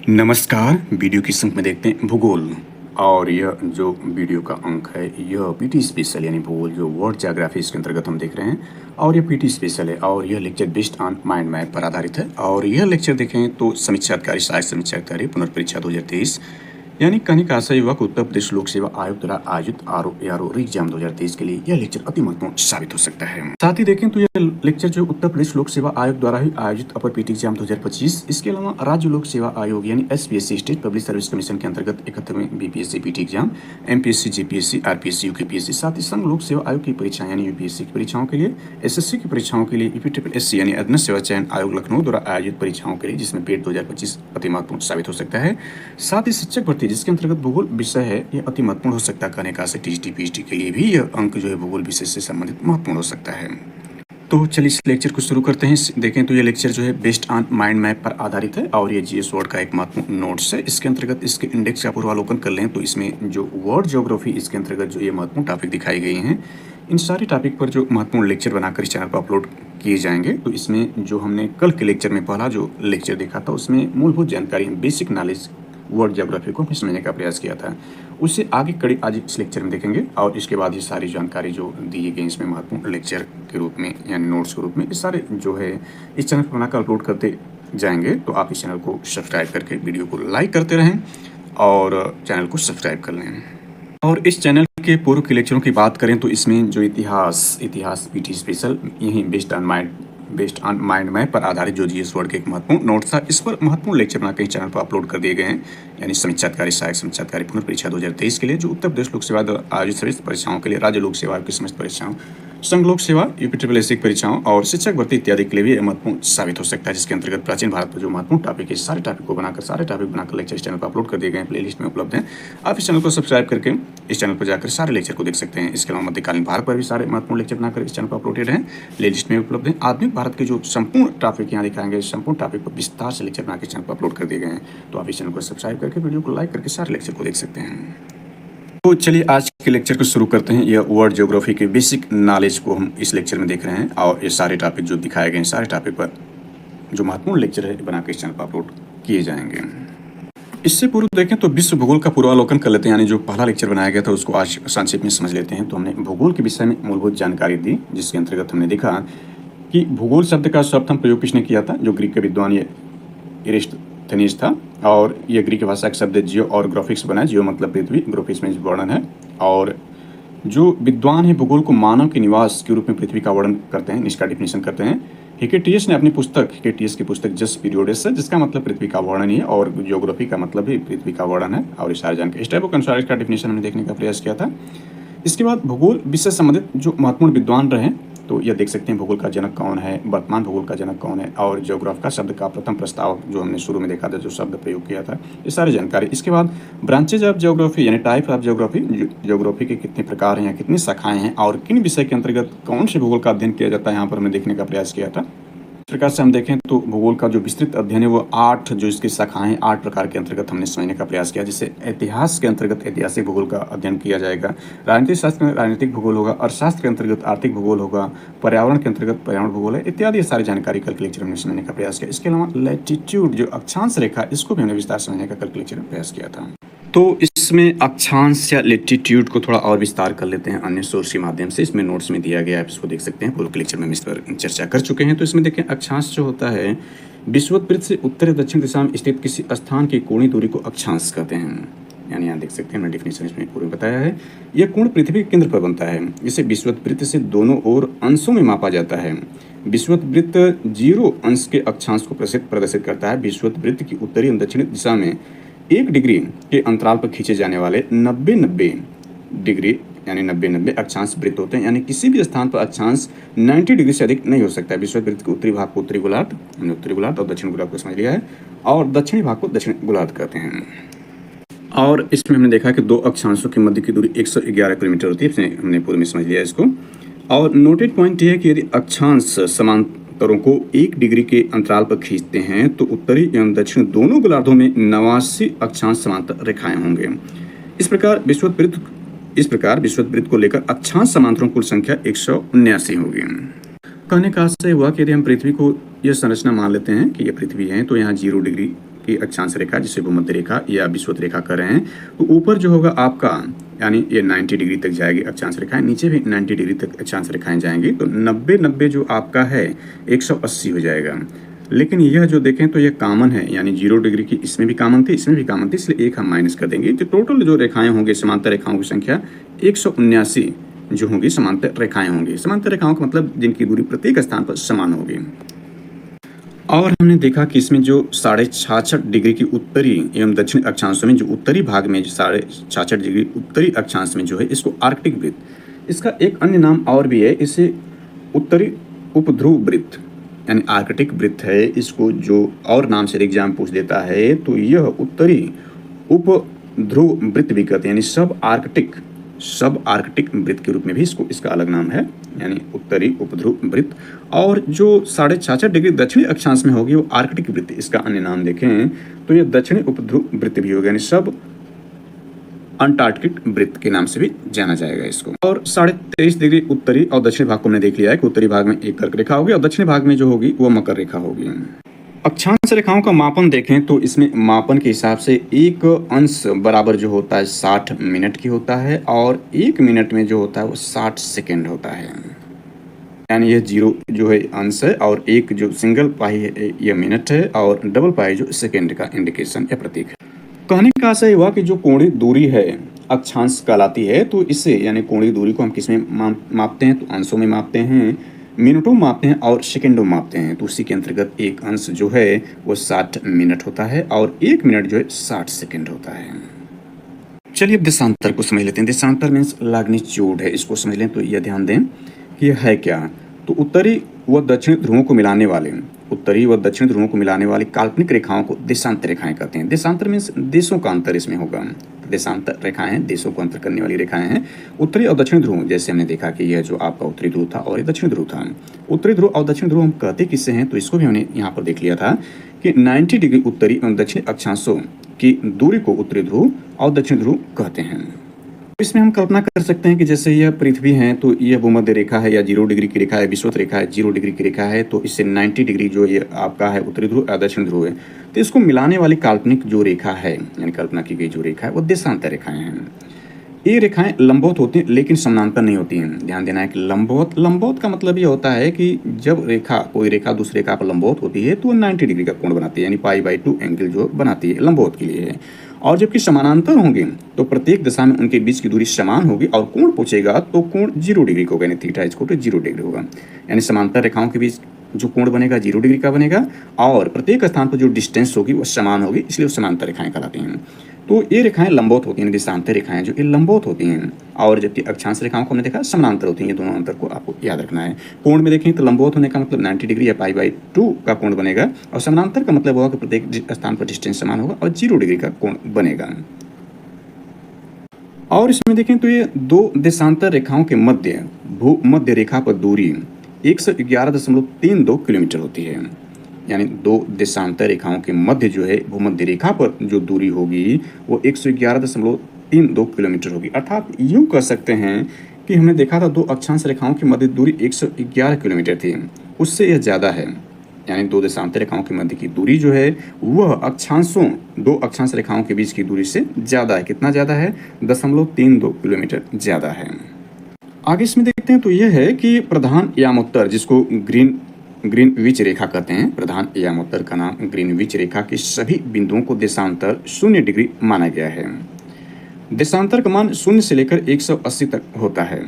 नमस्कार। वीडियो की संख्या में देखते हैं भूगोल। और यह जो वीडियो का अंक है यह पीटी स्पेशल यानी भूगोल जो वर्ल्ड ज्योग्राफी इसके अंतर्गत हम देख रहे हैं। और यह पीटी स्पेशल है और यह lecture based on mind map पर आधारित है। और यह लेक्चर देखें तो समीक्षा अधिकारी सहायक समीक्षा अधिकारी पुनर्परीक्षा 2023 यानी कहने का आशय युवा को उत्तर प्रदेश लोक सेवा आयोग द्वारा आयोजित आरओ एग्जाम 2023 के लिए यह लेक्चर अति महत्वपूर्ण साबित हो सकता है। साथ ही देखें तो यह लेक्चर जो उत्तर प्रदेश लोक सेवा आयोग द्वारा ही आयोजित अपर पीटी एग्जाम 2025 इसके अलावा राज्य लोक सेवा आयोग यानी SPSC state public service commission के अंतर्गत 71वें BPSC PT exam, MPSC, GPSC, RPSC, UKPSC, साथ ही संघ लोक सेवा आयोग की परीक्षाएं यानी यूपीएससी की परीक्षाओं के लिए, एसएससी की परीक्षाओं के लिए, ईपीट्रिपलएससी यानी अधीनस्थ सेवा चयन आयोग लखनऊ द्वारा आयोजित परीक्षाओं के लिए जिसमें पेट 2025 अति महत्वपूर्ण साबित हो सकता है। साथ ही शिक्षक भर्ती जिसके अंतर्गत भूगोल विषय है यह अति महत्वपूर्ण हो सकता है। कहने का से टीजीटी पीएचडी के लिए भी यह अंक जो है भूगोल विषय से संबंधित महत्वपूर्ण हो सकता है। तो चलिए इस लेक्चर को शुरू करते हैं। देखें तो ये लेक्चर जो है बेस्ड ऑन माइंड मैप पर आधारित है और ये जीएस वर्ड का एक महत्वपूर्ण नोट्स है। इसके अंतर्गत इसके इंडेक्स का पूर्वावलोकन कर लें तो इसमें जो वर्ल्ड ज्योग्राफी इसके अंतर्गत जो ये महत्वपूर्ण टॉपिक दिखाई गई हैं इन सारे टॉपिक पर जो महत्वपूर्ण लेक्चर बनाकर इस चैनल पर अपलोड किए जाएंगे। तो इसमें जो हमने कल के लेक्चर में पहला जो लेक्चर देखा था उसमें मूलभूत जानकारी बेसिक नॉलेज वर्ल्ड ज्योग्राफी को समझने का प्रयास किया था, उससे आगे कड़ी आज इस लेक्चर में देखेंगे। और इसके बाद ये सारी जानकारी जो दी गई इसमें महत्वपूर्ण लेक्चर के रूप में यानी नोट्स के रूप में ये सारे जो है इस चैनल पर बनाकर अपलोड करते जाएंगे। तो आप इस चैनल को सब्सक्राइब करके वीडियो को लाइक करते रहें और चैनल को सब्सक्राइब कर लें। और इस चैनल के पूर्व के लेक्चरों की बात करें तो इसमें जो इतिहास पीटी स्पेशल यही बेस्ड ऑन माइंड मैप पर आधारित जो जीएस वर्ड के एक महत्वपूर्ण नोट था इस पर महत्वपूर्ण लेक्चर बनाकर इस चैनल पर अपलोड कर दिए गए हैं। यानी समीक्षा अधिकारी सहायक समीक्षा अधिकारी पुनर्परीक्षा 2023 के लिए जो उत्तर प्रदेश लोक सेवा द्वारा आयोजित सभी परीक्षाओं के लिए, राज्य लोक सेवा की समस्त परीक्षाओं, संघ लोक सेवा, यूपीट्रिपलएससी की परीक्षाओं और शिक्षक भर्ती इत्यादि के लिए भी महत्वपूर्ण साबित हो सकता है। जिसके अंतर्गत प्राचीन भारत पर जो महत्वपूर्ण टॉपिक है सारे टॉपिक बनाकर लेक्चर इस चैनल पर अपलोड कर दिए गए प्लेलिस्ट में उपलब्ध हैं। आप इस चैनल को सब्सक्राइब करके इस चैनल पर जाकर सारे लेक्चर को देख सकते हैं। इसके अलावा मध्यकालीन भारत पर भी सारे महत्वपूर्ण लेक्चर बनाकर इस चैनल पर अपलोडेड हैं, प्लेलिस्ट में उपलब्ध हैं। आधुनिक भारत के जो संपूर्ण टॉपिक यहाँ दिखाएंगे संपूर्ण टॉपिक पर विस्तार से लेक्चर बनाकर चैनल पर अपलोड कर दिए गए हैं। तो आप इस चैनल को सब्सक्राइब करके वीडियो को लाइक करके सारे लेक्चर को देख सकते हैं। तो चलिए आज के लेक्चर को शुरू करते हैं। यह वर्ल्ड ज्योग्राफी के बेसिक नॉलेज को हम इस लेक्चर में देख रहे हैं और ये सारे टॉपिक जो दिखाए गए हैं सारे टॉपिक पर जो महत्वपूर्ण लेक्चर है बनाकर इस चैनल पर अपलोड किए जाएंगे। इससे पूर्व देखें तो विश्व भूगोल का पूर्वावलोकन कर लेते हैं। यानी जो पहला लेक्चर बनाया गया था उसको आज संक्षेप में समझ लेते हैं। तो हमने भूगोल के विषय में मूलभूत जानकारी दी जिसके अंतर्गत हमने देखा कि भूगोल शब्द का सर्वप्रथम प्रयोग किसने किया था, जो ग्रीक के विद्वान ये एरिस्टोथेनीज था। और ये ग्रीक भाषा का शब्द जियो और ग्राफिक्स बना है। जियो मतलब पृथ्वी, ग्राफिक्स में वर्णन है। और जो विद्वान है भूगोल को मानव के निवास के रूप में पृथ्वी का वर्णन करते हैं, इसका डिफिनेशन करते हैं। हिकेटियस ने अपनी पुस्तक हिकेटियस की पुस्तक जस्ट पीरियोडस है जिसका मतलब पृथ्वी का वर्णन ही है और जियोग्राफी का मतलब भी पृथ्वी का वर्णन है। और इस सारे जानकारी इस टाइप के अनुसार इसका डिफिनेशन हमने देखने का प्रयास किया था। इसके बाद भूगोल विषय संबंधित जो महत्वपूर्ण विद्वान रहे तो यह देख सकते हैं भूगोल का जनक कौन है, वर्तमान भूगोल का जनक कौन है और जियोग्राफ का शब्द का प्रथम प्रस्ताव जो हमने शुरू में देखा था जो शब्द प्रयोग किया था, ये सारी जानकारी। इसके बाद ब्रांचेज ऑफ जियोग्राफी यानी टाइप ऑफ जियोग्राफी, जियोग्राफी के कितने प्रकार हैं या कितनी शाखाएं हैं और किन विषय के अंतर्गत कौन से भूगोल का अध्ययन किया जाता है यहाँ पर हमने देखने का प्रयास किया था। इस प्रकार से हम देखें तो भूगोल का जो विस्तृत अध्ययन है वो 8 जो इसकी शाखाएं 8 प्रकार के अंतर्गत हमने समझने का प्रयास किया। जिससे इतिहास के अंतर्गत ऐतिहासिक भूगोल का अध्ययन किया जाएगा, राजनीतिक शास्त्र में राजनीतिक भूगोल होगा, अर्थशास्त्र के अंतर्गत आर्थिक भूगोल होगा, पर्यावरण के अंतर्गत पर्यावरण भूगोल है इत्यादि सारी जानकारी कल के लेक्चर में समझने का प्रयास किया। इसके अलावा लैटिट्यूड जो अक्षांश रेखा इसको भी हमने विस्तार समझने का कल के लेक्चर में प्रयास किया था। तो इसमें अक्षांश या लैटिट्यूड को थोड़ा और विस्तार कर लेते हैं अन्य सोर्स के माध्यम से। इसमें नोट्स में दिया गया है, इसको देख सकते हैं। पूर्व के लेक्चर में हम इस पर चर्चा कर चुके हैं। तो इसमें देखें अक्षांश जो होता है विषुवत से उत्तर या दक्षिण दिशा में स्थित किसी स्थान की कोणीय दूरी को अक्षांश कहते हैं। यानी यहाँ देख सकते हैं हमने डिफिनेशन इसमें पूर्व बताया है। यह कोण पृथ्वी के केंद्र पर बनता है। इसे विषुवत वृत्त से दोनों ओर अंशों में मापा जाता है। विषुवत वृत्त 0 अंश के अक्षांश को प्रदर्शित करता है। विषुवत वृत्त की उत्तरी एवं दक्षिणी दिशा में 1 डिग्री के अंतराल पर खींचे जाने वाले 90 डिग्री यानी 90 अक्षांश वृत्त होते हैं। यानी किसी भी स्थान पर अक्षांश 90 डिग्री से अधिक नहीं हो सकता है। विषुवत वृत्त के उत्तरी भाग को उत्तरी गोलार्ध, हमने उत्तरी गोलार्ध और दक्षिण गोलार्ध को समझ लिया है और दक्षिणी भाग को दक्षिण गोलार्ध कहते हैं। और इसमें हमने देखा कि 2 अक्षांशों के मध्य की दूरी 111 किलोमीटर होती है। हमने पूर्व में समझ लिया इसको। और नोटेड पॉइंट ये है कि यदि अक्षांश समांतरों को 1 डिग्री के अंतराल पर खींचते हैं तो उत्तरी एवं दक्षिण दोनों गोलार्धों में 89 अक्षांश समांतर रेखाएं होंगे। इस प्रकार विषुवत वृत्त को लेकर अक्षांश समांतरों की कुल संख्या 179 होगी। कहने का आशय हुआ कि यदि हम पृथ्वी को यह संरचना मान लेते हैं कि यह पृथ्वी है तो यहाँ 0 डिग्री की अक्षांश रेखा जिसे भूमध्य रेखा या विषुवत रेखा कर रहे हैं, तो ऊपर जो होगा आपका यानी ये 90 डिग्री तक जाएगी अक्षांश रेखाएं, नीचे भी 90 डिग्री तक अक्षांश रेखाएं जाएंगी, तो 90-90 जो आपका है 180 हो जाएगा। लेकिन यह जो देखें तो यह कॉमन है, यानी 0 डिग्री की इसमें भी कॉमन थी, इसमें भी कॉमन थी, इसलिए एक हम माइनस कर देंगे। तो टोटल जो रेखाएं होंगे समांतर रेखाओं की संख्या 179 जो होंगी समांतर रेखाएं होंगी। समांतर रेखाओं का मतलब जिनकी दूरी प्रत्येक स्थान पर समान होगी। और हमने देखा कि इसमें जो 66.5 डिग्री की उत्तरी एवं दक्षिण अक्षांशों में जो उत्तरी भाग में जो 66.5 डिग्री उत्तरी अक्षांश में जो है इसको आर्कटिक वृत्त, इसका एक अन्य नाम और भी है, इसे उत्तरी उपध्रुव वृत्त यानी आर्कटिक वृत्त है। इसको जो और नाम से एग्जाम पूछ देता है तो यह उत्तरी उपध्रुव वृत्त भी कहते हैं, यानी सब आर्कटिक वृत्त के रूप में भी इसका अलग नाम है, यानी उत्तरी उपध्रुव वृत्त। और जो 66.5 डिग्री दक्षिणी अक्षांश में होगी वो आर्कटिक वृत्त, इसका अन्य नाम देखें तो यह दक्षिणी उपध्रुव वृत्त भी होगा, यानी सब अंटार्कटिक वृत्त के नाम से भी जाना जाएगा इसको। और 23.5 डिग्री उत्तरी और दक्षिणी भाग को हमने देख लिया है कि उत्तरी भाग में एक कर्क रेखा होगी और दक्षिणी भाग में जो होगी वो मकर रेखा होगी। अक्षांश रेखाओं का मापन देखें तो इसमें मापन के हिसाब से एक अंश बराबर जो होता है 60 मिनट की होता है और 1 मिनट में जो होता है वो 60 सेकेंड होता है, यानी यह 0 जो है अंश है और एक जो सिंगल पाई है यह मिनट है और डबल पाई जो सेकेंड का इंडिकेशन या प्रतीक है। कहने का आशय हुआ कि जो कोणीय दूरी है अक्षांश कहलाती है, तो इससे यानी कोणीय दूरी को हम किस में मापते हैं, तो अंशों में मापते हैं, मिनटों में मापते हैं और सेकेंडों में मापते हैं। तो उसी के अंतर्गत एक अंश जो है वो 60 मिनट होता है और 1 मिनट जो है 60 सेकेंड होता है। चलिए अब देशांतर को समझ लेते हैं। देशांतर मीन्स लैग्नीट्यूड है, इसको समझ लें तो यह ध्यान दें कि यह है क्या। तो उत्तरी व दक्षिणी ध्रुवों को मिलाने वाली काल्पनिक रेखाओं को देशांतर रेखाएं कहते हैं। देशांतर मीन्स देशों का अंतर इसमें होगा। देशांतर रेखाएं देशों को अंतर करने वाली रेखाएं हैं। उत्तरी और दक्षिणी ध्रुव, जैसे हमने देखा कि यह जो आपका उत्तरी ध्रुव था और ये दक्षिणी ध्रुव था। उत्तरी ध्रुव और दक्षिणी ध्रुव हम कहते किससे हैं, तो इसको भी हमने यहाँ पर देख लिया था कि 90 डिग्री उत्तरी एवं दक्षिणी अक्षांशों की दूरी को उत्तरी ध्रुव और दक्षिणी ध्रुव कहते हैं। इसमें हम कल्पना कर सकते हैं कि जैसे यह पृथ्वी है तो यह भूमध्य रेखा है या 0 डिग्री की रेखा है, विषुवत रेखा है 0 डिग्री की रेखा है, तो इससे 90 डिग्री जो ये आपका है उत्तरी ध्रुव या दक्षिण ध्रुव है, तो इसको मिलाने वाली काल्पनिक जो रेखा है यानी कल्पना की गई जो रेखा है वो देशांतर रेखाएं हैं। ये रेखाएं लंबवत होती हैं लेकिन समानांतर नहीं होती हैं। ध्यान देना है कि लंबवत का मतलब ये होता है कि जब कोई रेखा दूसरी रेखा पर लंबवत होती है तो 90 डिग्री का कोण बनाती है, यानी π/2 एंगल जो बनाती है लंबवत के लिए है। और जबकि समानांतर होंगे तो प्रत्येक दिशा में उनके बीच की दूरी समान होगी और कोण पूछेगा तो कोण 0 डिग्री का होगा, यानी theta is equal to 0 degree होगा। यानी समांतर रेखाओं के बीच जो कोण बनेगा 0 डिग्री का बनेगा और प्रत्येक स्थान पर जो डिस्टेंस होगी वो समान होगी, इसलिए वो समांतर रेखाएं कहलाती हैं। तो ये रेखाएं लंबवत होती हैं, देशांतर रेखाएं जो ये लंबवत होती हैं, और जबकि अक्षांश रेखाओं को हमने देखा समानांतर होती हैं। ये दोनों अंतर को आपको याद रखना है। कोण में देखें तो लंबवत होने का मतलब 90 डिग्री या π/2 का कोण बनेगा और समानांतर का मतलब होगा कि प्रत्येक स्थान पर डिस्टेंस समान होगा और 0 डिग्री का कोण बनेगा। और इसमें देखें तो ये दो देशांतर रेखाओं के मध्य भूमध्य रेखा पर दूरी 111.32 किलोमीटर होती है। यानी दो देशांतर रेखाओं के मध्य जो है भूमध्य रेखा पर जो दूरी होगी वो 111.32 किलोमीटर होगी। अर्थात यूँ कह सकते हैं कि हमने देखा था दो अक्षांश रेखाओं की मध्य दूरी 111 किलोमीटर थी, उससे यह ज़्यादा है। यानी दो देशांतर रेखाओं के मध्य की दूरी जो है वह दो अक्षांश रेखाओं के बीच की दूरी से ज़्यादा है। कितना ज़्यादा है? 0.32 किलोमीटर ज़्यादा है। आगे इसमें देखते हैं तो यह है कि प्रधान यामोत्तर, जिसको ग्रीनविच रेखा कहते हैं, प्रधान यामोत्तर का नाम ग्रीनविच रेखा के सभी बिंदुओं को देशांतर 0 डिग्री माना गया है। देशांतर का मान 0 से लेकर 180 तक होता है।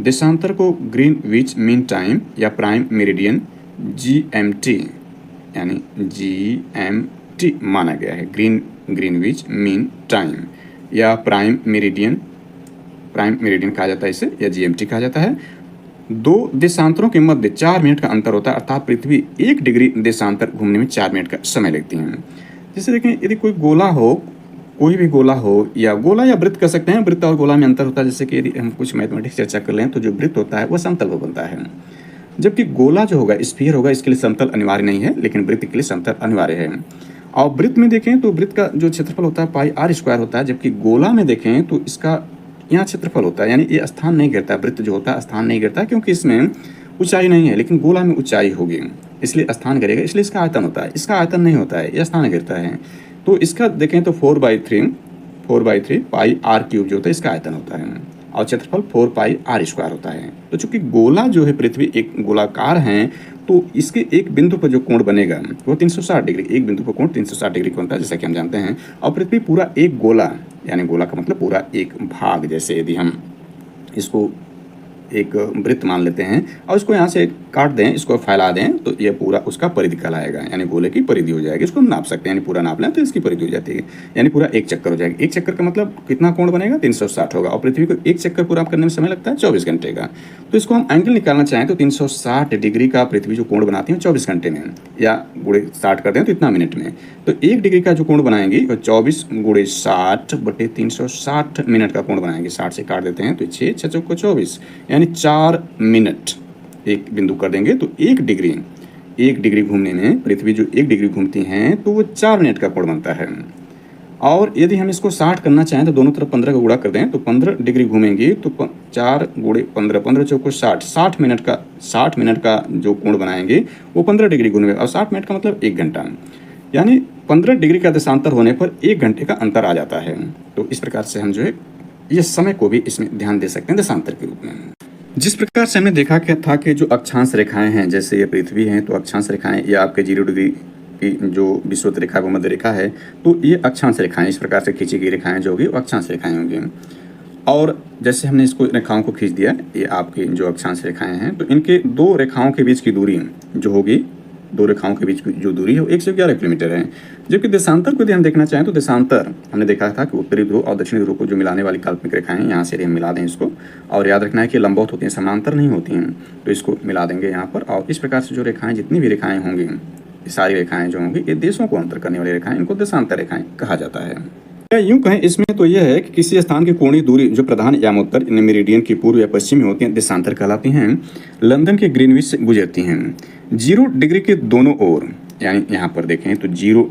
देशांतर को ग्रीनविच मीन टाइम या प्राइम मेरिडियन GMT यानी GMT माना गया है। ग्रीनविच मीन टाइम या प्राइम मेरिडियन कहा जाता है इसे, या GMT कहा जाता है। दो देशांतरों के मध्य 4 मिनट का अंतर होता है, अर्थात पृथ्वी 1 डिग्री देशांतर घूमने में 4 मिनट का समय लेती है। जैसे देखें यदि कोई गोला हो, कोई भी गोला हो, या गोला या वृत्त कर सकते हैं, वृत्त और गोला में अंतर होता है। जैसे कि यदि हम कुछ मैथमेटिक्स चर्चा कर लें तो जो वृत्त होता है वह समतल पर बनता है, जबकि गोला जो होगा स्फीयर होगा, इसके लिए समतल अनिवार्य नहीं है, लेकिन वृत्त के लिए समतल अनिवार्य है। और वृत्त में देखें तो वृत्त का जो क्षेत्रफल होता है πr² होता है, जबकि गोला में देखें तो इसका यहाँ क्षेत्रफल होता है, यानी ये स्थान नहीं गिरता। वृत्त जो होता है स्थान नहीं गिरता क्योंकि इसमें ऊंचाई नहीं है, लेकिन गोला में ऊंचाई होगी इसलिए स्थान गिरेगा, इसलिए इसका आयतन होता है। इसका आयतन नहीं होता है, यह स्थान गिरता है। तो इसका देखें तो 4/3 पाई आर क्यूब जो होता है इसका आयतन होता है और क्षेत्रफल 4 पाई आर स्क्वायर होता है। तो चूंकि गोला जो है पृथ्वी एक गोलाकार है, तो इसके एक बिंदु पर जो कोण बनेगा वो 360 डिग्री, एक बिंदु पर कोण 360 डिग्री का बनता है जैसा कि हम जानते हैं। और पृथ्वी पूरा एक गोला, यानी गोला का मतलब पूरा एक भाग, जैसे यदि हम इसको एक वृत्त मान लेते हैं और इसको यहाँ से काट दें, इसको फैला दें, तो ये पूरा उसका परिधि कहलाएगा, यानी गोले की परिधि हो जाएगी। इसको हम नाप सकते हैं, यानी पूरा नाप लें तो इसकी परिधि हो जाती है, यानी पूरा एक चक्कर हो जाएगा। एक चक्कर का मतलब कितना कोण बनेगा, 360 होगा। और पृथ्वी को एक चक्कर पूरा करने में समय लगता है 24 घंटे का। तो इसको हम एंगल निकालना चाहें तो 360 डिग्री का पृथ्वी जो कोण बनाती है 24 घंटे में, या गुणे 60 कर दें तो इतना मिनट में। तो 1 डिग्री का जो कोण बनाएंगी वो 24 × 60 बटे 360 मिनट का कोण बनाएंगे। 60 से काट देते हैं तो 6 6 चौको 24, यानी 4 मिनट एक बिंदु कर देंगे। तो 1 डिग्री घूमने में पृथ्वी जो 1 डिग्री घूमती हैं तो वो 4 मिनट का कोण बनता है। और यदि हम इसको 60 करना चाहें तो दोनों तरफ 15 का गुणा कर दें तो 15 डिग्री घूमेंगी तो 4 × 15, 15 चौको 60, 60 मिनट का जो कोण बनाएंगे वो 15 डिग्री घूमेंगे। और 60 मिनट का मतलब 1 घंटा, यानी 15 डिग्री का देशांतर होने पर 1 घंटे का अंतर आ जाता है। तो इस प्रकार से हम जो है ये समय को भी इसमें ध्यान दे सकते हैं देशांतर के रूप में। जिस प्रकार से हमने देखा क्या था कि जो अक्षांश रेखाएं हैं, जैसे ये पृथ्वी है तो अक्षांश रेखाएं, या आपके 0 डिग्री की जो विषुवत रेखा वो मध्य रेखा है, तो ये अक्षांश रेखाएं इस प्रकार से खींची गई रेखाएं जो होगी वो अक्षांश रेखाएं होंगी। और जैसे हमने इसको रेखाओं को खींच दिया, ये आपकी जो अक्षांश रेखाएं हैं, तो इनके दो रेखाओं के बीच की दूरी जो होगी, दो रेखाओं के बीच की जो दूरी है वो 111 किलोमीटर है। जबकि देशांतर को यदि हम देखना चाहें तो देशांतर हमने देखा था कि उत्तरी ध्रुव और दक्षिणी ध्रुव को जो मिलाने वाली काल्पनिक रेखाएं हैं, यहाँ से हम मिला दें इसको। और याद रखना है कि लंबवत होती हैं, समांतर नहीं होती हैं, तो इसको मिला देंगे यहाँ पर। और इस प्रकार से जो रेखाएं, जितनी भी रेखाएं होंगी, ये सारी रेखाएं जो होंगी ये देशों को अंतर करने वाली रेखाएं, इनको देशांतर रेखाएं कहा जाता है। यूं कहें इसमें तो यह है कि किसी स्थान की कोणीय दूरी जो प्रधान यामोत्तर मेरिडियन की पूर्व या पश्चिम में होती हैं देशांतर कहलाती हैं। लंदन के ग्रीनविच से गुजरती हैं। 0 डिग्री के दोनों ओर, यानी यहाँ पर देखें तो 0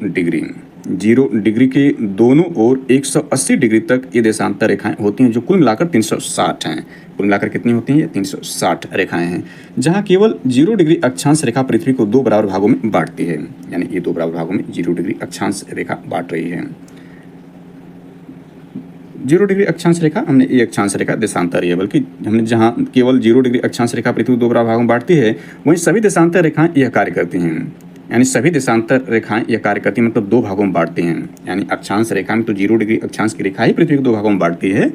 डिग्री के दोनों ओर 180 डिग्री तक ये देशांतर रेखाएं होती हैं, जो कुल मिलाकर 360 हैं। कुल मिलाकर कितनी होती हैं, ये 360 रेखाएं हैं, जहाँ केवल 0 डिग्री अक्षांश रेखा पृथ्वी को 2 बराबर भागों में बांटती है। यानी ये 2 बराबर भागों में 0 डिग्री अक्षांश रेखा बांट रही है। 0 डिग्री अक्षांश रेखा, हमने ये अक्षांश रेखा देशांतर है, बल्कि हमने जहाँ केवल 0 डिग्री अक्षांश रेखा पृथ्वी को 2 बराबर भागों में बांटती है, वहीं सभी देशांतर रेखाएं यह कार्य करती हैं। यानी सभी देशांतर रेखाएं यह कार्य करती हैं, मतलब 2 भागों में बांटती हैं। यानी अक्षांश रेखा में तो 0 डिग्री अक्षांश की रेखा ही पृथ्वी को 2 भागों में बांटती है,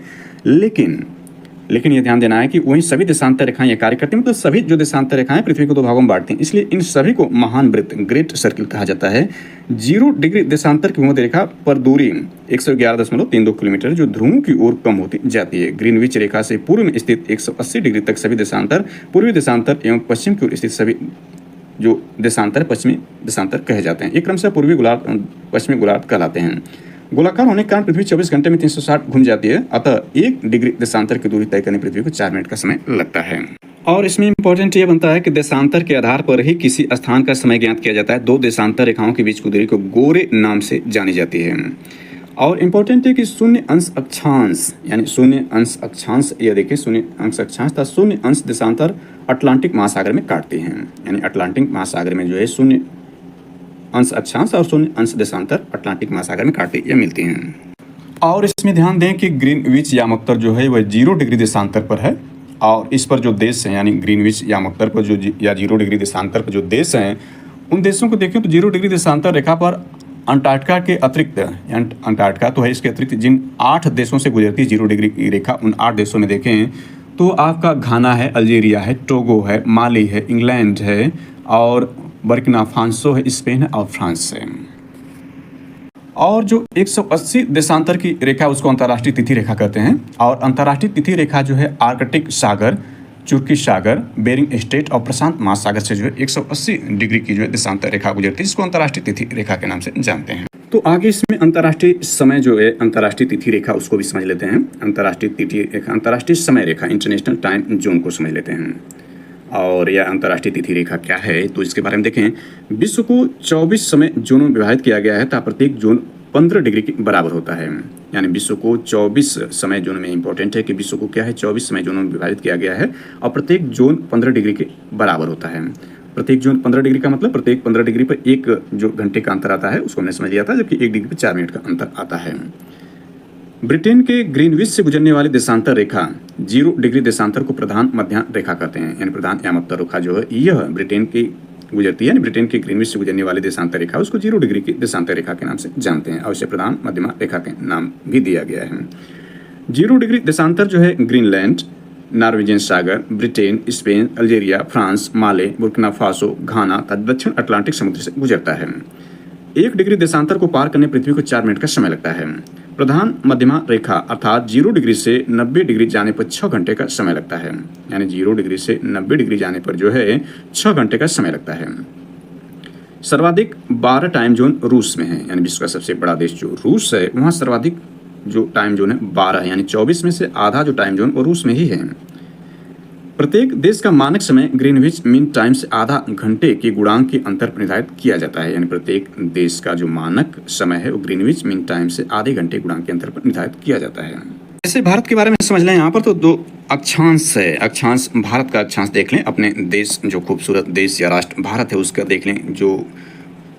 लेकिन ये ध्यान देना है कि वहीं सभी देशांतर रेखाएं ये कार्य करती हैं, मतलब सभी जो देशांतर रेखाएं पृथ्वी को 2 भागों में बांटती हैं। इसलिए इन सभी को महान वृत्त, ग्रेट सर्किल कहा जाता है। 0 डिग्री देशांतर की भूमध्य रेखा पर दूरी 111.32 किलोमीटर जो ध्रुवों की ओर कम होती जाती है। ग्रीनविच रेखा से पूर्व में स्थित 180 डिग्री तक सभी देशांतर पूर्वी देशांतर एवं पश्चिम की ओर स्थित सभी जो देशांतर पश्चिमी देशांतर कहे जाते हैं। एक क्रम से पूर्वी गोलार्ध पश्चिमी गोलार्ध कहलाते हैं। गोलाकार होने के कारण पृथ्वी 24 घंटे में 360 घूम जाती है, अतः 1 डिग्री देशांतर की दूरी तय करने पृथ्वी को 4 मिनट का समय लगता है। और इसमें इंपॉर्टेंट ये बनता है कि देशांतर के आधार पर ही किसी स्थान का समय ज्ञात किया जाता है। 2 देशांतर रेखाओं के बीच की दूरी को गोरे नाम से जानी जाती है। और इम्पोर्टेंट है कि 0 अंश अक्षांश, यानी 0 अंश अक्षांश, ये देखिए 0 अंश अक्षांश था 0 अंश देशांतर अटलांटिक महासागर में काटते हैं। यानी अटलांटिक महासागर में जो है 0 अंश अक्षांश और 0 अंश देशांतर अटलांटिक महासागर में काटे या मिलती हैं। और इसमें ध्यान दें कि ग्रीनविच यामोत्तर जो है वह 0 डिग्री देशांतर पर है, और इस पर जो देश हैं, यानी ग्रीनविच यामोत्तर पर जो या 0 डिग्री देशांतर पर जो देश हैं, उन देशों को देखें तो 0 डिग्री देशांतर रेखा पर अंटार्कटिका के अतिरिक्त, अंटार्कटिका तो है, इसके अतिरिक्त जिन 8 देशों से गुजरती है 0 डिग्री की रेखा, उन 8 देशों में देखें तो आपका घाना है, अल्जीरिया है, टोगो है, माली है, इंग्लैंड है, और बर्किना फासो है, स्पेन है और फ्रांस है। और जो 180 देशांतर की रेखा उसको अंतर्राष्ट्रीय तिथि रेखा कहते हैं। और अंतर्राष्ट्रीय तिथि रेखा जो है आर्कटिक सागर, तुर्की सागर, बेरिंग स्ट्रेट और प्रशांत महासागर से जो है 180 डिग्री की जो है देशांतर रेखा गुजरती है, जिसको अंतर्राष्ट्रीय तिथि रेखा के नाम से जानते हैं। तो आगे इसमें अंतर्राष्ट्रीय समय जो है, अंतर्राष्ट्रीय तिथि रेखा, उसको भी समझ लेते हैं। अंतर्राष्ट्रीय तिथि रेखा, अंतर्राष्ट्रीय समय रेखा, इंटरनेशनल टाइम जोन को समझ लेते हैं। और यह अंतर्राष्ट्रीय तिथि रेखा क्या है तो इसके बारे में देखें। विश्व को 24 समय जोनों में विभाजित किया गया है, तथा प्रत्येक जोन 15 डिग्री के बराबर होता है। यानी विश्व को 24 समय जोन में, इंपॉर्टेंट है कि विश्व को क्या है 24 समय जोनों में विभाजित किया गया है, और प्रत्येक जोन 15 डिग्री के बराबर होता है। प्रत्येक जो 15 डिग्री का मतलब प्रत्येक 15 डिग्री पर एक जो घंटे का अंतर आता है उसको हमने समझ लिया था, जबकि 1 डिग्री पर 4 मिनट का अंतर आता है। ब्रिटेन के ग्रीनविच से गुजरने वाली देशांतर रेखा 0 डिग्री देशांतर को प्रधान मध्यांतर रेखा कहते हैं, यानी प्रधान यामोत्तर रेखा जो है यह ब्रिटेन की गुजरती है, यानी ब्रिटेन के ग्रीनविच से गुजरने वाली देशांतर रेखा उसको 0 डिग्री की देशांतर रेखा के नाम से जानते हैं और इसे प्रधान मध्यमा रेखा के नाम भी दिया गया है। 0 डिग्री देशांतर जो है ग्रीनलैंड, नॉर्वेजियन सागर, ब्रिटेन, स्पेन, अल्जीरिया, फ्रांस, माले, बुर्किना फासो, घाना तथा दक्षिण अटलांटिक समुद्र से गुजरता है। 1 डिग्री देशांतर को पार करने पृथ्वी को 4 मिनट का समय लगता है। प्रधान मध्यमा रेखा अर्थात 0 डिग्री से 90 डिग्री जाने पर 6 घंटे का समय लगता है, यानी 0 डिग्री से 90 डिग्री जाने पर जो है 6 घंटे का समय लगता है। सर्वाधिक 12 टाइम जोन रूस में है, यानी विश्व का सबसे बड़ा देश जो रूस है वहाँ सर्वाधिक जो टाइम जोन है 12 है, यानी 24 में से आधा जो टाइम जोन वो रूस में ही है। प्रत्येक देश का मानक समय ग्रीनविच मीन टाइम से आधा घंटे के गुणांक के अंतर पर निर्धारित किया जाता है, यानी प्रत्येक देश का जो मानक समय है वो ग्रीनविच मीन टाइम से आधे घंटे गुणांक के अंतर पर निर्धारित किया जाता है। जैसे भारत के बारे में समझ लें, यहाँ पर तो 2 अक्षांश है। अक्षांश भारत का अक्षांश देख लें, अपने देश जो खूबसूरत देश या राष्ट्र भारत है उसका देख लें। जो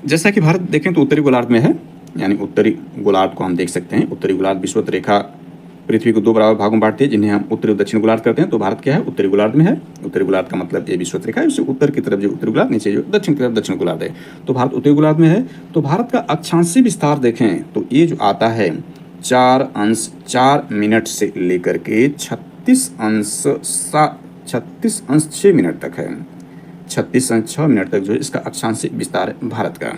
जैसा कि भारत देखें तो उत्तरी गोलार्ध में है, यानी उत्तरी गोलार्ध को हम देख सकते हैं। उत्तरी गोलार्ध विषुवत रेखा पृथ्वी को 2 बराबर भागों में बांटती है, जिन्हें हम उत्तरी और दक्षिण गोलार्ध करते हैं। तो भारत क्या है, उत्तरी गोलार्ध में है। उत्तरी गोलार्ध का मतलब ये विषुवत रेखा है, उससे उत्तर की तरफ जो उत्तरी गोलार्ध, नीचे जो दक्षिण की तरफ दक्षिण गोलार्ध है। तो भारत उत्तरी गोलार्ध में है। तो भारत का अक्षांशीय विस्तार देखें तो ये जो आता है 4 मिनट से लेकर के 36 अंश 6 मिनट तक है। 36 अंश 6 मिनट तक जो है इसका अक्षांशीय विस्तार है भारत का।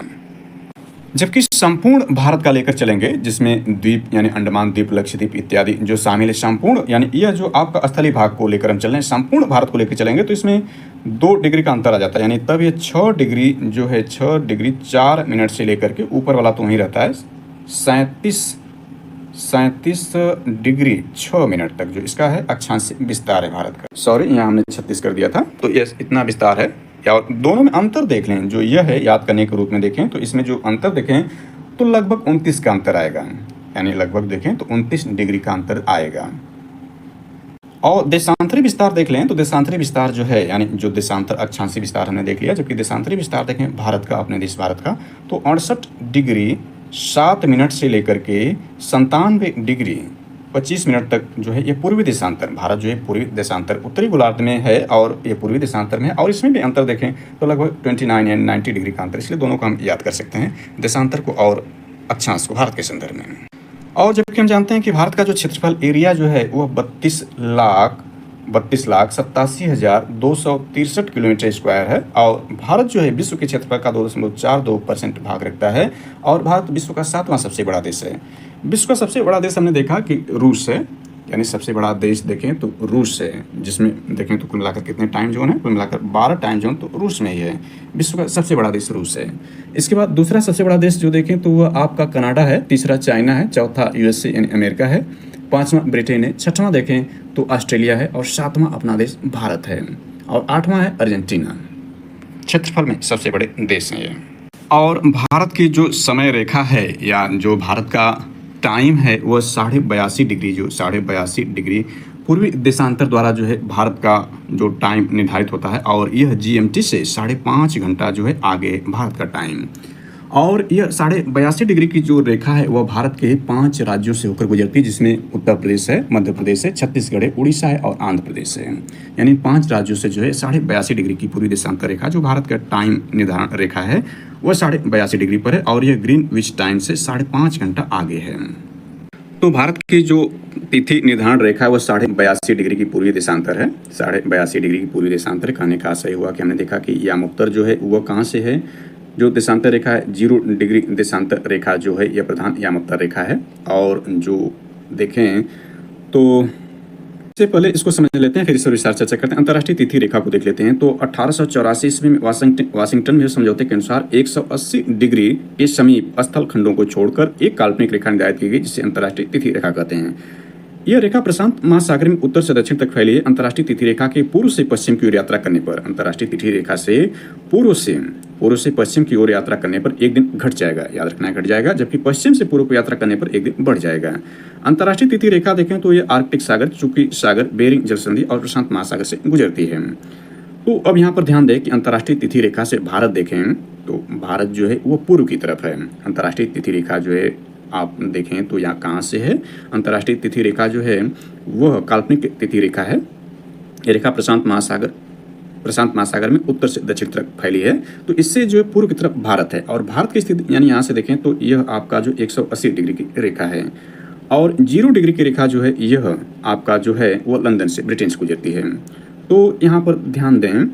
जबकि संपूर्ण भारत का लेकर चलेंगे, जिसमें द्वीप यानी अंडमान द्वीप, लक्षद्वीप इत्यादि जो शामिल है, संपूर्ण यानी यह जो आपका स्थलीय भाग को लेकर हम चल रहे हैं, संपूर्ण भारत को लेकर चलेंगे तो इसमें 2 डिग्री का अंतर आ जाता है, यानी तब ये 6 डिग्री जो है 6 डिग्री 4 मिनट से लेकर के ऊपर वाला तो वहीं रहता है 37 डिग्री 6 मिनट तक जो इसका है अक्षांशीय विस्तार है भारत का। सॉरी, यहाँ हमने 36 कर दिया था, तो ये इतना विस्तार है। और दोनों में अंतर देख लें, जो यह है याद करने के रूप में देखें तो इसमें जो अंतर देखें तो लगभग 29 का अंतर आएगा, यानी लगभग देखें तो 29 डिग्री का अंतर आएगा। और देशांतरी विस्तार देख लें तो देशांतरी विस्तार जो है, यानी जो देशांतर अक्षांशीय विस्तार हमने देख लिया, जबकि देशांतरी विस्तार देखें भारत का, अपने देश भारत का, तो 68 डिग्री 7 मिनट से लेकर के 97 डिग्री 25 मिनट तक जो है ये पूर्वी देशांतर, भारत जो है पूर्वी देशांतर उत्तरी गोलार्ध में है और ये पूर्वी देशांतर में है। और इसमें भी अंतर देखें तो लगभग 29 या 90 डिग्री का अंतर, इसलिए दोनों को हम याद कर सकते हैं, देशांतर को और अक्षांश को भारत के संदर्भ में। और जबकि हम जानते हैं कि भारत का जो क्षेत्रफल एरिया जो है वह 32,87,263 किलोमीटर स्क्वायर है। और भारत जो है विश्व के क्षेत्रफल का 2.42% भाग रखता है और भारत विश्व का 7वां सबसे बड़ा देश है। विश्व का सबसे बड़ा देश हमने देखा कि रूस है, यानी सबसे बड़ा देश देखें तो रूस है, जिसमें देखें तो कुल मिलाकर कितने टाइम जोन है, कुल मिलाकर 12 टाइम जोन तो रूस में ही है। विश्व का सबसे बड़ा देश रूस है। इसके बाद दूसरा सबसे बड़ा देश जो देखें तो वह आपका कनाडा है, तीसरा चाइना है, चौथा यूएसए यानी अमेरिका है, 5वां ब्रिटेन है, 6वां देखें तो ऑस्ट्रेलिया है और 7वां अपना देश भारत है और 8वां है अर्जेंटीना। क्षेत्रफल में सबसे बड़े देश हैं ये। और भारत की जो समय रेखा है या जो भारत का टाइम है वह 82.5 डिग्री, जो 82.5 डिग्री पूर्वी देशांतर द्वारा जो है भारत का जो टाइम निर्धारित होता है और यह जीएमटी से 5.5 घंटा जो है आगे भारत का टाइम। और यह 82.5 डिग्री की जो रेखा है वह भारत के 5 राज्यों से होकर गुजरती है, जिसमें उत्तर प्रदेश है, मध्य प्रदेश है, छत्तीसगढ़ है, उड़ीसा है और आंध्र प्रदेश है। यानी 5 राज्यों से जो है 82.5 डिग्री की पूर्वी देशांतर रेखा जो भारत का टाइम निर्धारण रेखा है वह 82.5 डिग्री पर है और यह ग्रीनविच टाइम से 5.5 घंटा आगे है। तो भारत की जो तिथि निर्धारण रेखा है वह 82.5 डिग्री की पूर्वी देशांतर है। 82.5 डिग्री की पूर्वी देशांतर कहने का आशय हुआ कि हमने देखा कि यामोत्तर जो है वह कहाँ से है, जो देशांतर रेखा है 0 डिग्री देशांतर रेखा जो है यह प्रधान यामोत्तर रेखा है। और जो देखें तो इससे पहले इसको समझ लेते हैं, फिर इस पर विस्तार चर्चा करते हैं। अंतर्राष्ट्रीय तिथि रेखा को देख लेते हैं तो 1884 ईस्वी में वाशिंगटन में समझौते के अनुसार 180 डिग्री के समीप स्थल खंडों को छोड़कर एक काल्पनिक रेखा निर्धारित की गई, जिसे अंतर्राष्ट्रीय तिथि रेखा कहते हैं। यह रेखा प्रशांत महासागर में उत्तर से दक्षिण तक फैली है। अंतर्राष्ट्रीय तिथि रेखा के पूर्व से पश्चिम की ओर यात्रा करने पर, अंतर्राष्ट्रीय तिथि रेखा से पूर्व से पश्चिम की ओर यात्रा करने पर एक दिन घट जाएगा, याद रखना है घट जाएगा, जबकि पश्चिम से पूर्व को यात्रा करने पर एक दिन बढ़ जाएगा। अंतर्राष्ट्रीय तिथि रेखा देखें तो ये आर्कटिक सागर, चुकी सागर, बेरिंग जल संधि और प्रशांत महासागर से गुजरती है। तो अब यहाँ पर ध्यान दें कि अंतर्राष्ट्रीय तिथि रेखा से भारत देखें तो भारत जो है वो पूर्व की तरफ है। अंतर्राष्ट्रीय तिथि रेखा जो है आप देखें तो यहाँ कहाँ से है, अंतर्राष्ट्रीय तिथि रेखा जो है वह काल्पनिक तिथि रेखा है। ये रेखा प्रशांत महासागर में उत्तर से दक्षिण तरफ फैली है। तो इससे जो पूर्व की तरफ भारत है और भारत की स्थिति यानी यहाँ से देखें तो यह आपका जो 180 डिग्री की रेखा है और 0 डिग्री की रेखा जो है यह आपका जो है वो लंदन से ब्रिटेन से गुजरती है। तो यहाँ पर ध्यान दें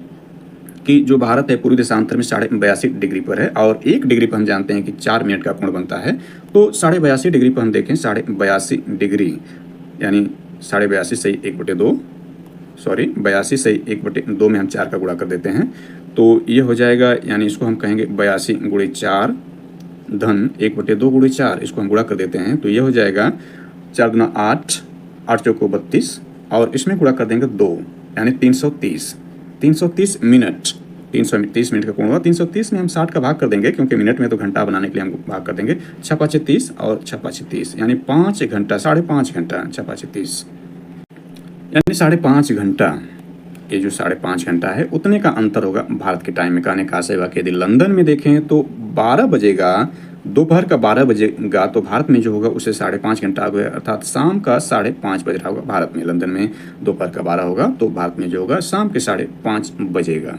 कि जो भारत है पूर्वी देशांतर में 82.5 डिग्री पर है और 1 डिग्री पर हम जानते हैं कि 4 मिनट का कोण बनता है। तो 82.5 डिग्री पर हम देखें 82.5 डिग्री यानी 82.5 से 1/2 82 से 1/2 में हम 4 का गुणा कर देते हैं तो ये हो जाएगा यानी इसको हम कहेंगे 82 × 4 धन 1/2 × 4 इसको हम गुणा कर देते हैं तो ये हो जाएगा 4 × 8 8 चौको 32 और इसमें गुणा कर देंगे 2 यानी 330 मिनट। 330 मिनट का कोण हुआ 330 में हम 60 का भाग कर देंगे क्योंकि मिनट में तो घंटा बनाने के लिए हम भाग कर देंगे 6×5 = 30 और 6×5 = 30 यानी 5 घंटा 5.5 घंटा 6×5 = 30 यानी 5.5 घंटा। ये जो 5.5 घंटा है उतने का अंतर होगा भारत के टाइम में। कहने का आशय हुआ कि यदि लंदन में देखें तो 12 बजेगा, दोपहर का 12 बजेगा तो भारत में जो होगा उसे 5.5 घंटा हो गया अर्थात शाम का 5:30 बज रहा होगा भारत में। लंदन में दोपहर का 12 होगा तो भारत में जो होगा शाम के 5:30 बजेगा।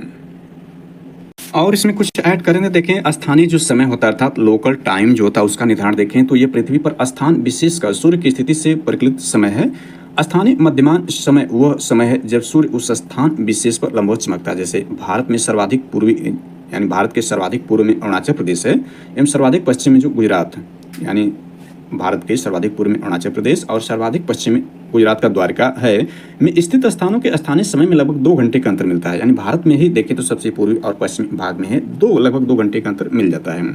और इसमें कुछ ऐड करेंगे देखें स्थानीय जो समय होता है अर्थात लोकल टाइम जो होता है उसका निर्धारण देखें तो ये पृथ्वी पर स्थान विशेष का सूर्य की स्थिति से परिकलित समय है। स्थानीय मध्यमान समय वह समय है जब सूर्य उस स्थान विशेष पर लंबवत चमकता है। जैसे भारत में सर्वाधिक पूर्वी यानी भारत के सर्वाधिक पूर्व में अरुणाचल प्रदेश है एवं सर्वाधिक पश्चिम में जो गुजरात यानी भारत के सर्वाधिक पूर्व में अरुणाचल प्रदेश और सर्वाधिक पश्चिम में गुजरात का द्वारका है में स्थित स्थानों के स्थानीय समय में लगभग 2 घंटे का अंतर मिलता है। यानी भारत में ही देखें तो सबसे पूर्वी और पश्चिमी भाग में है लगभग 2 घंटे का अंतर मिल जाता है।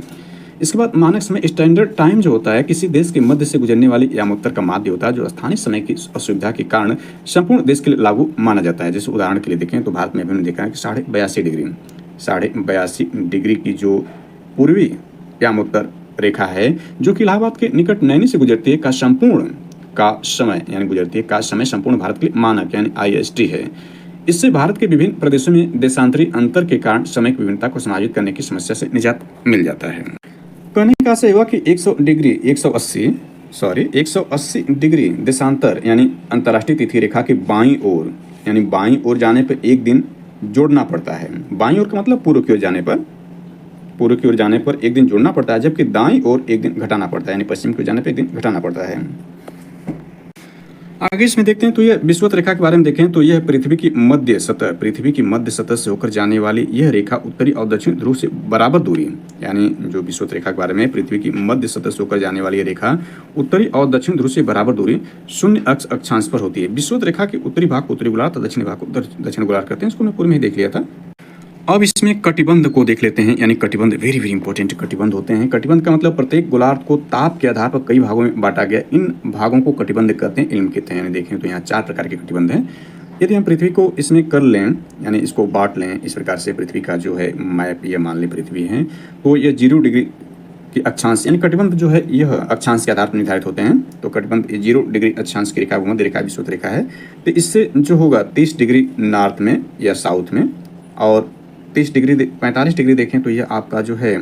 इसके बाद मानक समय स्टैंडर्ड टाइम जो होता है किसी देश के मध्य से गुजरने वाली यामोत्तर का माध्य होता है जो स्थानीय समय की असुविधा के कारण संपूर्ण देश के लिए लागू माना जाता है। जैसे उदाहरण के लिए देखें तो भारत में भी हमने देखा है कि 82.5 डिग्री की जो पूर्वी यामोत्तर रेखा है जो कि इलाहाबाद के निकट नैनी से गुजरती है का समय संपूर्ण भारत के लिए मानक यानी IST है। इससे भारत के विभिन्न प्रदेशों में देशांतरी अंतर के कारण समय की विभिन्नता को समायोजित करने की समस्या से निजात मिल जाता है। कहने का से हुआ कि 180 डिग्री देशांतर यानी अंतर्राष्ट्रीय तिथि रेखा के बाईं ओर जाने पर एक दिन जोड़ना पड़ता है। बाईं ओर का मतलब पूर्व की ओर जाने पर एक दिन जोड़ना पड़ता है जबकि दाईं ओर एक दिन घटाना पड़ता है यानी पश्चिम की ओर जाने पर एक दिन घटाना पड़ता है। आगे इसमें देखते हैं तो यह विषुवत रेखा के बारे में देखें तो यह पृथ्वी की मध्य सतह से होकर जाने वाली यह रेखा उत्तरी और दक्षिण ध्रुव से बराबर दूरी यानी जो विषुवत रेखा के बारे में पृथ्वी की मध्य सतह से होकर जाने वाली यह रेखा उत्तरी और दक्षिण ध्रुव से बराबर दूरी शून्य अक्षांश पर होती है। विषुवत रेखा के उत्तरी भाग को उत्तरी गोलार्ध और दक्षिणी भाग को दक्षिण गोलार्ध करते हैं। इसको मैं पूर्व में ही देख लिया था। अब इसमें कटिबंध को देख लेते हैं यानी कटिबंध वेरी इंपॉर्टेंट कटिबंध होते हैं। कटिबंध का मतलब प्रत्येक गोलार्ध को ताप के आधार पर कई भागों में बांटा गया, इन भागों को कटिबंध कहते हैं, इल्म कहते हैं। यानी देखें तो यहाँ 4 प्रकार के कटिबंध हैं। यदि हम पृथ्वी को इसमें कर लें यानी इसको बांट लें इस प्रकार से पृथ्वी का जो है मैप ये मान लें पृथ्वी है तो ये 0 डिग्री की अक्षांश यानी कटिबंध जो है यह अक्षांश के आधार पर निर्धारित होते हैं। तो कटिबंध 0 डिग्री अक्षांश की रेखा भूमध्य रेखा विषुवत रेखा है। तो इससे जो होगा 30 डिग्री नॉर्थ में या साउथ में और 45 डिग्री देखें तो यह आपका जो है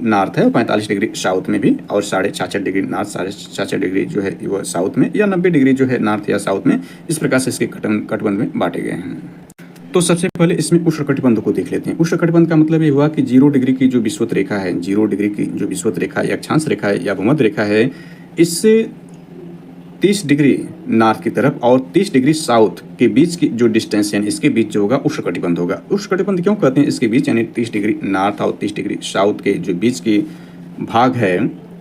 नॉर्थ है और 45 डिग्री साउथ में भी और 66.5 डिग्री नॉर्थ 66.5 डिग्री जो है वो साउथ में या 90 डिग्री जो है नॉर्थ या साउथ में। इस प्रकार से इसके कटिबंध में बांटे गए हैं। तो सबसे पहले इसमें उष्णकटिबंध को देख लेते हैं। उष्णकटिबंध का मतलब ये हुआ कि 0 डिग्री की जो विषुवत रेखा है 0 डिग्री की जो विषुवत रेखा या अक्षांश रेखा है या भूमध्य रेखा है इससे 30 डिग्री नॉर्थ की तरफ और 30 डिग्री साउथ के बीच की जो डिस्टेंस यानी इसके बीच जो होगा उष्णकटिबंध होगा। उष्णकटिबंध क्यों कहते हैं इसके बीच यानी 30 डिग्री नॉर्थ और 30 डिग्री साउथ के जो बीच की भाग है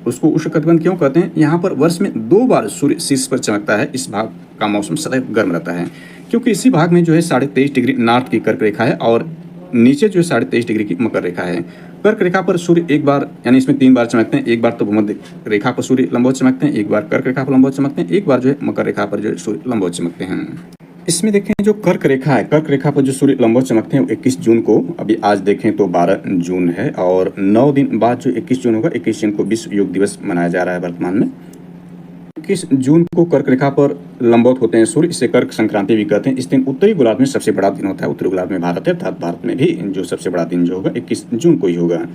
उसको उष्णकटिबंध क्यों कहते हैं। यहाँ पर वर्ष में 2 बार सूर्य शीर्ष पर चमकता है। इस भाग का मौसम सदैव गर्म रहता है क्योंकि इसी भाग में जो है 23.5 डिग्री नॉर्थ की कर्क रेखा है और नीचे जो है 23.5 डिग्री की मकर रेखा है। कर्क रेखा पर सूर्य एक बार यानी इसमें 3 बार चमकते हैं। एक बार तो भूमध्य रेखा पर सूर्य लंबवत चमकते हैं, एक बार कर्क रेखा पर लंबवत चमकते हैं, एक बार जो है मकर रेखा पर जो है सूर्य लंबवत चमकते हैं। इसमें देखें जो कर्क रेखा है कर्क रेखा पर जो सूर्य लंबवत चमकते हैं 21 जून को, अभी आज देखें तो 12 जून है और 9 दिन बाद जो 21 जून होगा 21 जून को विश्व योग दिवस मनाया जा रहा है वर्तमान में। 21 जून को कर्क रेखा पर लंबवत होते हैं सूर्य, इसे कर्क संक्रांति भी कहते हैं। इस दिन उत्तरी गोलार्ध में सबसे बड़ा दिन होता है। उत्तरी गोलार्ध में भारत है, अर्थात भारत में भी जो सबसे बड़ा दिन जो होगा 21 जून को ही होगा।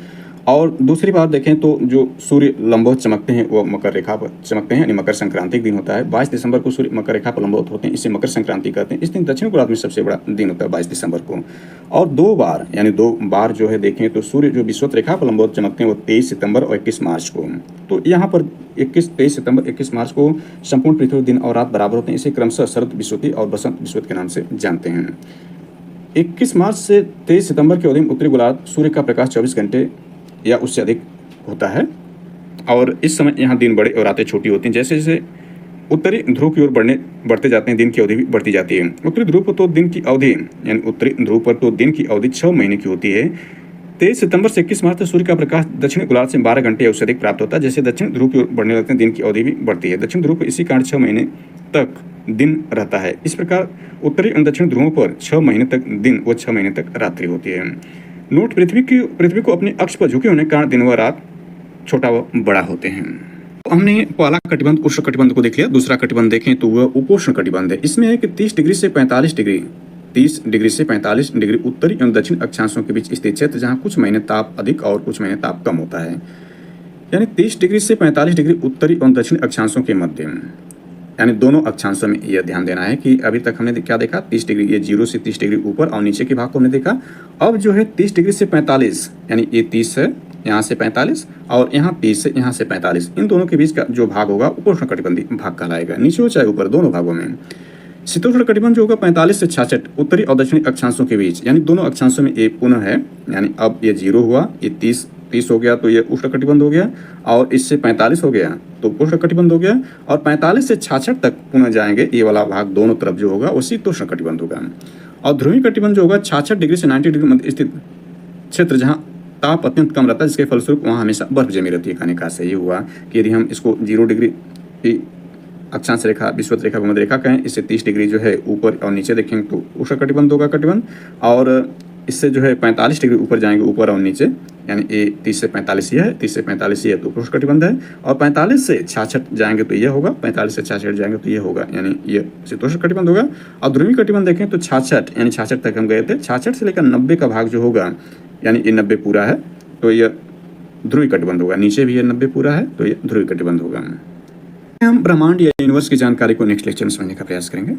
और दूसरी बात देखें तो जो सूर्य लंबवत चमकते हैं वो मकर रेखा पर चमकते हैं, यानी मकर संक्रांति का दिन होता है। 22 दिसंबर को सूर्य मकर रेखा पर लंबवत होते हैं, इसे मकर संक्रांति कहते हैं। इस दिन दक्षिण गोलार्ध में सबसे बड़ा दिन होता है 22 दिसंबर को। और दो बार जो है देखें तो सूर्य जो विषुवत रेखा पर लंबवत चमकते हैं वो 23 सितंबर और 21 मार्च को। तो यहाँ पर 23 सितंबर 21 मार्च को संपूर्ण पृथ्वी दिन और रात बराबर होते हैं। इसे क्रमशः शरद विषुवती और बसंत विषुवत के नाम से जानते हैं। 21 मार्च से 23 सितंबर के अवधि में उत्तरी गोलार्ध सूर्य का प्रकाश 24 घंटे या उससे अधिक होता है। और इस समय यहाँ दिन बड़े और रातें छोटी होती हैं। जैसे जैसे उत्तरी ध्रुव की ओर बढ़ते जाते हैं, दिन की अवधि भी बढ़ती जाती है। उत्तरी ध्रुव पर तो दिन की अवधि यानी उत्तरी ध्रुव पर तो दिन की अवधि 6 महीने की होती है। 23 सितंबर से 21 मार्च तक सूर्य का प्रकाश दक्षिण गोलार्ध से 12 घंटे या उससे अधिक प्राप्त होता है। जैसे दक्षिण ध्रुव की ओर बढ़ने लगते हैं, दिन की अवधि भी बढ़ती है। दक्षिण ध्रुव पर इसी कारण 6 महीने तक दिन रहता है। इस प्रकार उत्तरी और दक्षिण ध्रुवों पर 6 महीने तक दिन व 6 महीने तक रात्रि होती है। नोट पृथ्वी को अपने अक्ष पर झुके होने के कारण दिन व रात छोटा व बड़ा होते हैं। तो हमने पहला कटिबंध उष्ण कटिबंध को देख लिया। दूसरा कटिबंध देखें तो वह उपोष्ण कटिबंध है। इसमें है कि 30 डिग्री से 45 डिग्री उत्तरी एवं दक्षिण अक्षांशों के बीच स्थित क्षेत्र, जहाँ कुछ महीने ताप अधिक और कुछ महीने ताप कम होता है। यानी 30 डिग्री से 45 डिग्री उत्तरी एवं दक्षिण अक्षांशों के मध्य, यानी दोनों अक्षांशों में यह ध्यान देना है कि अभी तक हमने क्या देखा, 30 डिग्री, ये 0 से 30 डिग्री ऊपर और नीचे के भाग को हमने देखा। अब जो है 30 डिग्री से 45, यानी ये 30 है यहाँ से 45 और यहाँ 30 से यहाँ से 45, इन दोनों के बीच का जो भाग होगा उपोष्ण कटिबंधी भाग कहलाएगा। नीचे हो चाहे ऊपर, दोनों भागों में। शीतोष्ण कटिबंध जो होगा 45 से 66 उत्तरी और दक्षिणी अक्षांशों के बीच, यानी दोनों अक्षांशों में ये पुनः है। यानी अब ये 0 हुआ, ये 30 हो गया तो ये उष्ण कटिबंध हो गया, और इससे 45 हो गया तो उष्ण कटिबंध हो गया, और 45 से 66 तक पुनः जाएंगे, ये वाला भाग दोनों तरफ जो होगा वो शीतोष्ण कटिबंध होगा। और ध्रुवीय कटिबंध जो होगा 66 डिग्री से 90 डिग्री मध्य स्थित क्षेत्र, जहाँ ताप अत्यंत कम रहता है, जिसके फलस्वरूप वहाँ हमेशा बर्फ जमी रहती है। कहने का से ये हुआ कि यदि हम इसको 0 डिग्री की अक्षांश रेखा, विषुवत रेखा, भूमध्य रेखा कहें, इससे 30 डिग्री जो है ऊपर और नीचे देखेंगे तो उष्ण कटिबंध होगा कटिबंध, और इससे जो है 45 डिग्री ऊपर जाएंगे ऊपर और नीचे, यानी ये 30 से 45 ये है, 30 से 45 ये तो उष्ण कटिबंध है, और 45 से 66 जाएंगे तो ये होगा, 45 से 66 जाएंगे तो ये होगा, यानी ये शीतोष्ण कटिबंध होगा। और ध्रुवीय कटिबंध देखें तो 66, यानी 66 तक हम गए थे, 66 से लेकर 90 का भाग जो होगा, यानी ये 90 पूरा है तो ये ध्रुवीय कटिबंध होगा। नीचे भी ये 90 पूरा है तो ये ध्रुवीय कटिबंध होगा। हम ब्रह्मांड या यूनिवर्स की जानकारी को नेक्स्ट लेक्चर में समझने का प्रयास करेंगे।